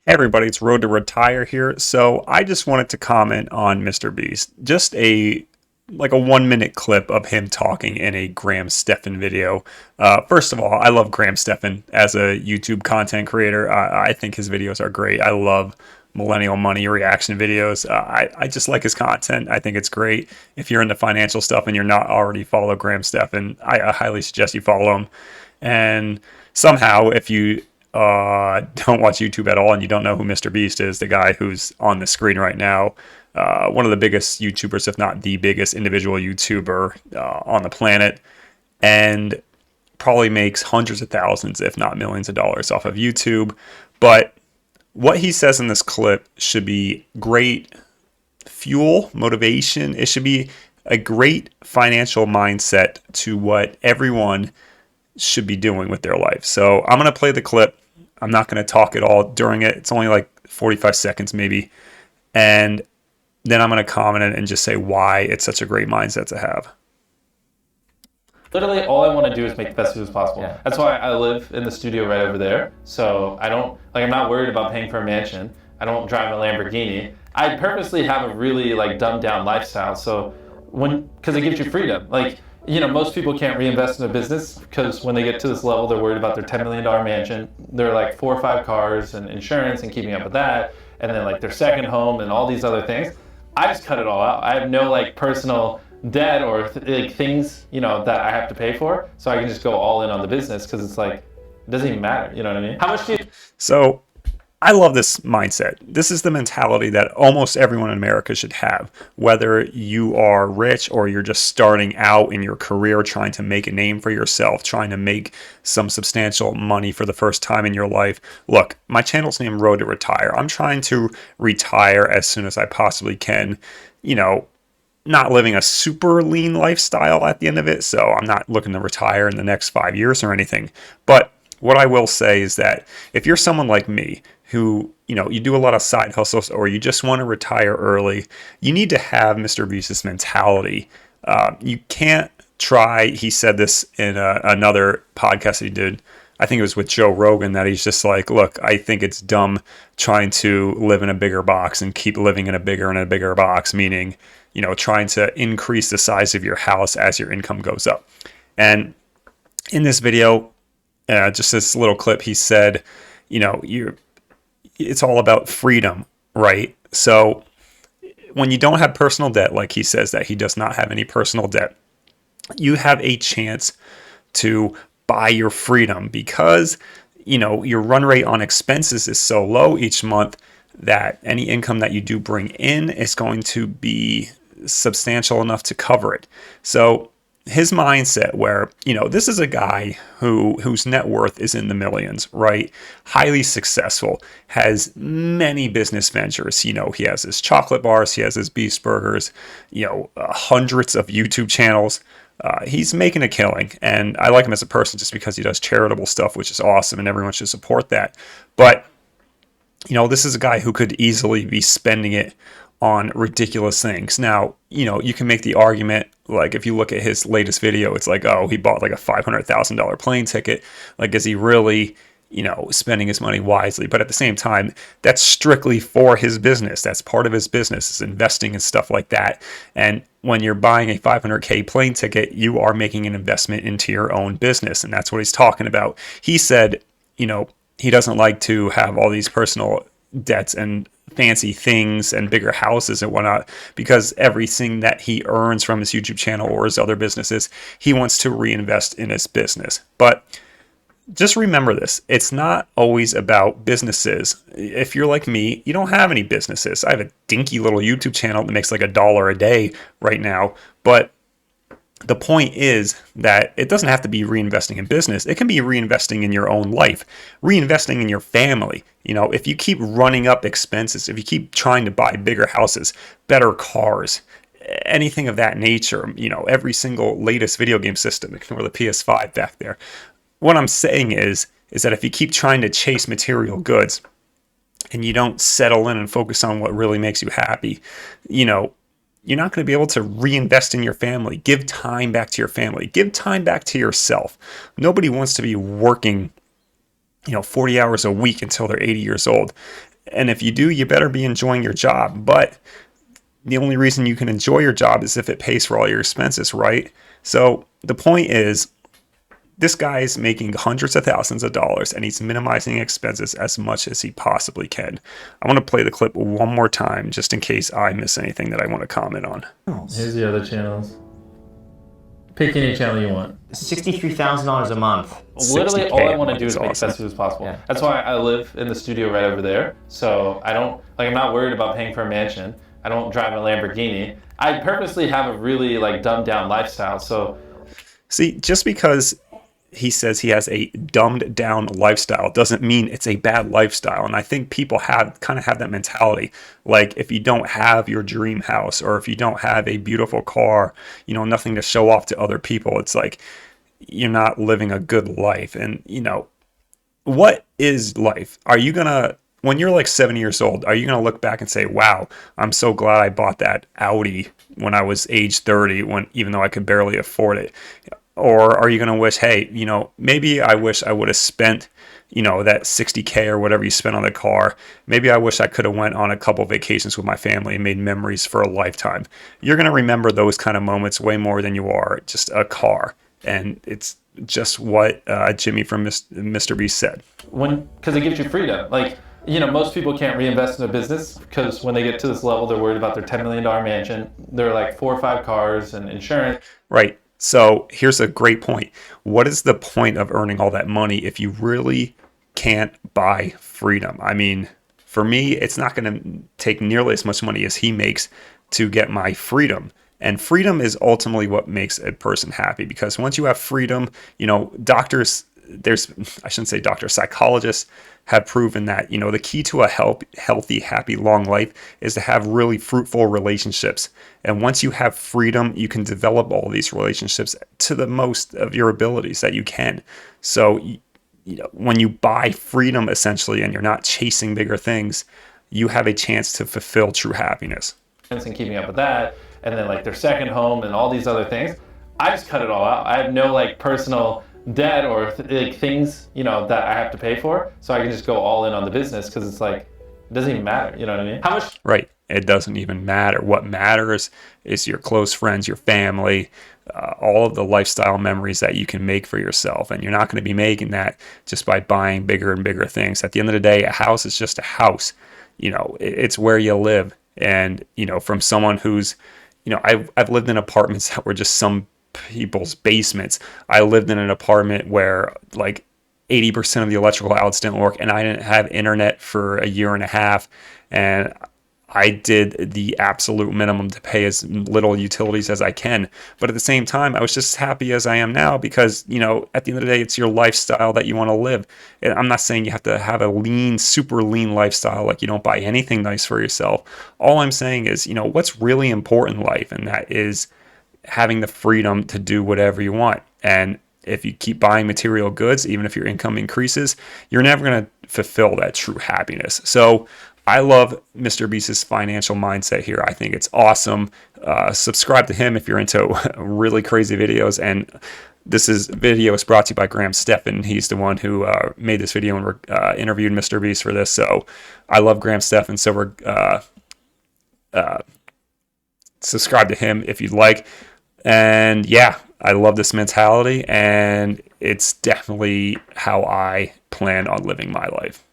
Hey everybody, it's Road to Retire here. So I just wanted to comment on MrBeast. Just a 1 minute clip of him talking in a Graham Stephan video. First of all, I love Graham Stephan as a YouTube content creator. I think his videos are great. I love millennial money reaction videos. I just like his content. I think it's great. If you're into financial stuff and you're not already follow Graham Stephan, I highly suggest you follow him. And somehow, if you don't watch YouTube at all and you don't know who MrBeast is, the guy who's on the screen right now, one of the biggest YouTubers, if not the biggest individual YouTuber on the planet, and probably makes hundreds of thousands, if not millions of dollars off of YouTube. But what he says in this clip should be great fuel, motivation. It should be a great financial mindset to what everyone should be doing with their life. So I'm going to play the clip. I'm not going to talk at all during it. It's only like 45 seconds maybe. And then I'm going to comment and just say why it's such a great mindset to have. Literally, all I want to do is make the best food as possible. Yeah. That's why I live in the studio right over there. So I don't, I'm not worried about paying for a mansion. I don't drive a Lamborghini. I purposely have a really dumbed down lifestyle. So because it gives you freedom. Most people can't reinvest in a business because when they get to this level, they're worried about their $10 million mansion. They're like 4 or 5 cars and insurance and keeping up with that. And then their second home and all these other things. I just cut it all out. I have no personal debt or things that I have to pay for, so I can just go all in on the business because it's it doesn't even matter. You know what I mean? How much do you? So I love this mindset. This is the mentality that almost everyone in America should have, whether you are rich or you're just starting out in your career, trying to make a name for yourself, trying to make some substantial money for the first time in your life. Look, my channel's named Road to Retire. I'm trying to retire as soon as I possibly can, not living a super lean lifestyle at the end of it. So I'm not looking to retire in the next 5 years or anything. But what I will say is that if you're someone like me who, you do a lot of side hustles or you just want to retire early, you need to have MrBeast's mentality. You can't try, he said this in another podcast he did, I think it was with Joe Rogan, that he's just like, look, I think it's dumb trying to live in a bigger box and keep living in a bigger and a bigger box, meaning, trying to increase the size of your house as your income goes up. And in this video, just this little clip, he said, it's all about freedom, right? So when you don't have personal debt, like he says that he does not have any personal debt, you have a chance to buy your freedom because, your run rate on expenses is so low each month that any income that you do bring in is going to be substantial enough to cover it. So his mindset where, this is a guy whose net worth is in the millions, right? Highly successful, has many business ventures. He has his chocolate bars, he has his Beast Burgers, hundreds of YouTube channels. He's making a killing, and I like him as a person just because he does charitable stuff, which is awesome, and everyone should support that. But, this is a guy who could easily be spending it on ridiculous things. Now, you can make the argument, if you look at his latest video, it's oh, he bought a $500,000 plane ticket. Is he really, spending his money wisely? But at the same time, that's strictly for his business. That's part of his business, is investing and stuff like that. And when you're buying a $500K plane ticket, you are making an investment into your own business. And that's what he's talking about. He said, he doesn't like to have all these personal debts and fancy things and bigger houses and whatnot, because everything that he earns from his YouTube channel or his other businesses, he wants to reinvest in his business. But just remember this, it's not always about businesses. If you're like me, you don't have any businesses. I have a dinky little YouTube channel that makes $1 a day right now, but the point is that it doesn't have to be reinvesting in business. It can be reinvesting in your own life, reinvesting in your family. If you keep running up expenses, if you keep trying to buy bigger houses, better cars, anything of that nature, every single latest video game system, ignore the PS5 back there. What I'm saying is that if you keep trying to chase material goods and you don't settle in and focus on what really makes you happy, you're not going to be able to reinvest in your family. Give time back to your family. Give time back to yourself. Nobody wants to be working, 40 hours a week until they're 80 years old. And if you do, you better be enjoying your job. But the only reason you can enjoy your job is if it pays for all your expenses, right? So the point is, this guy is making hundreds of thousands of dollars and he's minimizing expenses as much as he possibly can. I want to play the clip one more time just in case I miss anything that I want to comment on. Here's the other channels. Pick any channel you want. $63,000 a month. Literally, 60K all I want to do is is make awesome. as best food as possible. Yeah. That's why I live in the studio right over there. So I don't, like, I'm not worried about paying for a mansion. I don't drive a Lamborghini. I purposely have a really, like, dumbed down lifestyle. So, see, just because he says he has a dumbed down lifestyle doesn't mean it's a bad lifestyle. And I think people have that mentality. Like, if you don't have your dream house, or if you don't have a beautiful car, you know, nothing to show off to other people, it's like you're not living a good life. And, you know, what is life? Are you gonna, when you're like 70 years old, are you gonna look back and say, wow, I'm so glad I bought that Audi when I was age 30, when even though I could barely afford it? Or are you going to wish, hey, you know, maybe I wish I would have spent, you know, that 60K or whatever you spent on the car. Maybe I wish I could have went on a couple vacations with my family and made memories for a lifetime. You're going to remember those kind of moments way more than you are just a car. And it's just what Jimmy from MrBeast said. because it gives you freedom. Like, you know, most people can't reinvest in a business because when they get to this level, they're worried about their $10 million mansion. They're like 4 or 5 cars and insurance. Right. So here's a great point. What is the point of earning all that money if you really can't buy freedom? I mean, for me, it's not going to take nearly as much money as he makes to get my freedom. And freedom is ultimately what makes a person happy, because once you have freedom, you know, psychologists have proven that, you know, the key to a healthy, happy, long life is to have really fruitful relationships. And once you have freedom, you can develop all these relationships to the most of your abilities that you can. So, you know, when you buy freedom, essentially, and you're not chasing bigger things, you have a chance to fulfill true happiness. And keeping up with that, and then like their second home and all these other things, I just cut it all out. I have no like personal debt or like things, you know, that I have to pay for, so I can just go all in on the business, because it's like, it doesn't even matter, you know what I mean? How much? Right. It doesn't even matter. What matters is your close friends, your family, all of the lifestyle memories that you can make for yourself. And you're not going to be making that just by buying bigger and bigger things. At the end of the day, a house is just a house. You know, it's where you live. And, you know, from someone who's, you know, I've lived in apartments that were just some people's basements. I lived in an apartment where like 80% of the electrical outlets didn't work, and I didn't have internet for a year and a half, and I did the absolute minimum to pay as little utilities as I can. But at the same time, I was just as happy as I am now, because, you know, at the end of the day, it's your lifestyle that you want to live. And I'm not saying you have to have a lean, super lean lifestyle, like you don't buy anything nice for yourself. All I'm saying is, you know, what's really important in life, and that is having the freedom to do whatever you want. And if you keep buying material goods, even if your income increases, you're never going to fulfill that true happiness. So I love MrBeast's financial mindset here. I think it's awesome. Subscribe to him if you're into really crazy videos. And this video is brought to you by Graham Stephan. He's the one who made this video and interviewed MrBeast for this. So I love Graham Stephan. So subscribe to him if you'd like. And yeah, I love this mentality, and it's definitely how I plan on living my life.